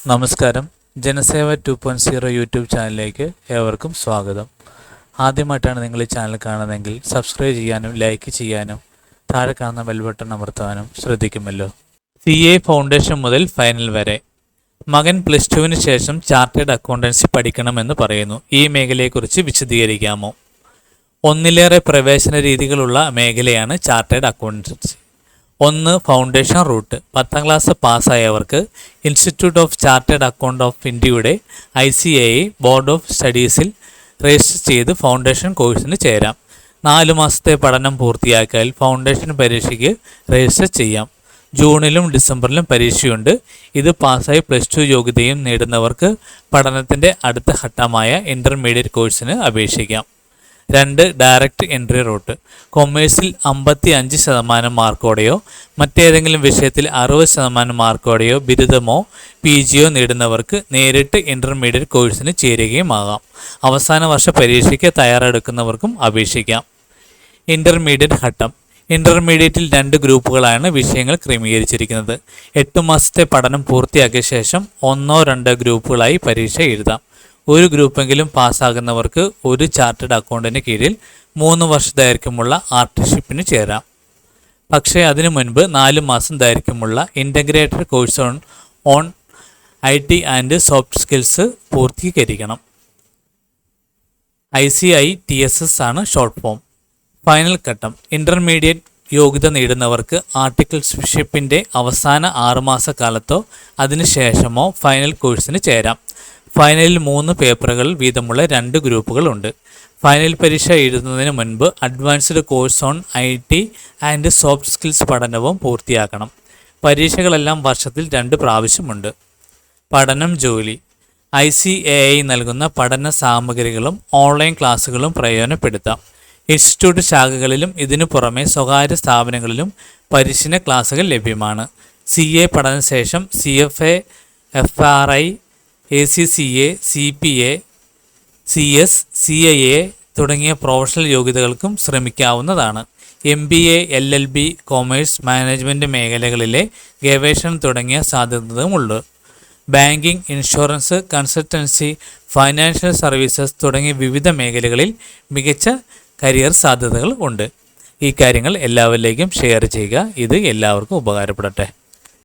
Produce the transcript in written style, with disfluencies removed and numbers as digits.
നമസ്കാരം. ജനസേവ 2.0 യൂട്യൂബ് ചാനലിലേക്ക് ഏവർക്കും സ്വാഗതം. ആദ്യമായിട്ടാണ് നിങ്ങൾ ഈ ചാനൽ കാണുന്നതെങ്കിൽ സബ്സ്ക്രൈബ് ചെയ്യാനും ലൈക്ക് ചെയ്യാനും താഴെ കാണുന്ന ബെൽ ബട്ടൺ അമർത്താനും ശ്രദ്ധിക്കുമല്ലോ. CA ഫൗണ്ടേഷൻ മുതൽ ഫൈനൽ വരെ. മകൻ +2 ശേഷം ചാർട്ടേഡ് അക്കൗണ്ടൻസി പഠിക്കണമെന്ന് പറയുന്നു. ഈ മേഖലയെക്കുറിച്ച് വിശദീകരിക്കാമോ? ഒന്നിലേറെ പ്രവേശന രീതികളുള്ള മേഖലയാണ് ചാർട്ടേഡ് അക്കൗണ്ടൻസി. 1. Foundation route. 10ാം ക്ലാസ് പാസ്സായവർക്ക് institute of chartered account of ഇന്ത്യയുടെ ICAI ബോർഡ് ഓഫ് സ്റ്റഡീസിൽ രജിസ്റ്റർ ചെയ്ത് ഫൗണ്ടേഷൻ കോഴ്സിന് ചേരാം. 4 മാസത്തെ പഠനം പൂർത്തിയാക്കിയാൽ ഫൗണ്ടേഷൻ പരീക്ഷയ്ക്ക് രജിസ്റ്റർ ചെയ്യാം. ജൂണിലും ഡിസംബറിലും പരീക്ഷയുണ്ട്. ഇത് പാസ്സായി +2 യോഗ്യതയും നേടുന്നവർക്ക് പഠനത്തിൻ്റെ അടുത്ത ഘട്ടമായ ഇൻ്റർമീഡിയറ്റ് കോഴ്സിന് അപേക്ഷിക്കാം. 2. Direct entry route. കൊമേഴ്സിൽ 55% മാർക്കോടെയോ മറ്റേതെങ്കിലും വിഷയത്തിൽ 60% മാർക്കോടെയോ ബിരുദമോ PGയോ നേടുന്നവർക്ക് നേരിട്ട് ഇൻ്റർമീഡിയറ്റ് കോഴ്സിന് ചേരുകയുമാകാം. അവസാന വർഷ പരീക്ഷയ്ക്ക് തയ്യാറെടുക്കുന്നവർക്കും അപേക്ഷിക്കാം. ഇൻ്റർമീഡിയറ്റ് ഘട്ടം. ഇൻ്റർമീഡിയറ്റിൽ 2 ഗ്രൂപ്പുകളാണ് വിഷയങ്ങൾ ക്രമീകരിച്ചിരിക്കുന്നത്. 8 മാസത്തെ പഠനം പൂർത്തിയാക്കിയ ശേഷം 1-2 ഗ്രൂപ്പുകളായി പരീക്ഷ എഴുതാം. ഒരു ഗ്രൂപ്പെങ്കിലും പാസ്സാകുന്നവർക്ക് ഒരു ചാർട്ടേഡ് അക്കൗണ്ടിന് കീഴിൽ 3 വർഷ ദൈർഘ്യമുള്ള ആർട്ടിഷിപ്പിന് ചേരാം. പക്ഷേ അതിനു മുൻപ് 4 മാസം ദൈർഘ്യമുള്ള integrated course on IT and soft skills പൂർത്തീകരിക്കണം. ICITSS ആണ് ഷോർട്ട് ഫോം. ഫൈനൽ ഘട്ടം. ഇൻ്റർമീഡിയറ്റ് യോഗ്യത നേടുന്നവർക്ക് ആർട്ടിക്കിൾഷിപ്പിൻ്റെ അവസാന 6 മാസ കാലത്തോ അതിനുശേഷമോ ഫൈനൽ കോഴ്സിന് ചേരാം. ഫൈനലിൽ 3 പേപ്പറുകൾ വീതമുള്ള 2 ഗ്രൂപ്പുകളുണ്ട്. ഫൈനൽ പരീക്ഷ എഴുതുന്നതിന് മുൻപ് advanced course on IT and soft skills പഠനവും പൂർത്തിയാക്കണം. പരീക്ഷകളെല്ലാം വർഷത്തിൽ 2 പ്രാവശ്യമുണ്ട്. പഠനം ജോലി. ICAI നൽകുന്ന പഠന സാമഗ്രികളും ഓൺലൈൻ ക്ലാസ്സുകളും പ്രയോജനപ്പെടുത്താം. ഇൻസ്റ്റിറ്റ്യൂട്ട് ശാഖകളിലും ഇതിനു പുറമെ സ്വകാര്യ സ്ഥാപനങ്ങളിലും പരിശീലന ക്ലാസുകൾ ലഭ്യമാണ്. CA പഠനശേഷം CFA, FRI, ACCA, CPA, CS, CIA തുടങ്ങിയ പ്രൊഫഷണൽ യോഗ്യതകൾക്കും ശ്രമിക്കാവുന്നതാണ്. MBA, LLB, കൊമേഴ്സ്, മാനേജ്മെൻറ്റ് മേഖലകളിലെ ഗവേഷണം തുടങ്ങിയ സാധ്യതകളുമുണ്ട്. Banking, insurance, consultancy, financial services തുടങ്ങിയ വിവിധ മേഖലകളിൽ മികച്ച കരിയർ സാധ്യതകൾ ഉണ്ട്. ഈ കാര്യങ്ങൾ എല്ലാവരിലേക്കും ഷെയർ ചെയ്യുക. ഇത് എല്ലാവർക്കും ഉപകാരപ്പെടട്ടെ.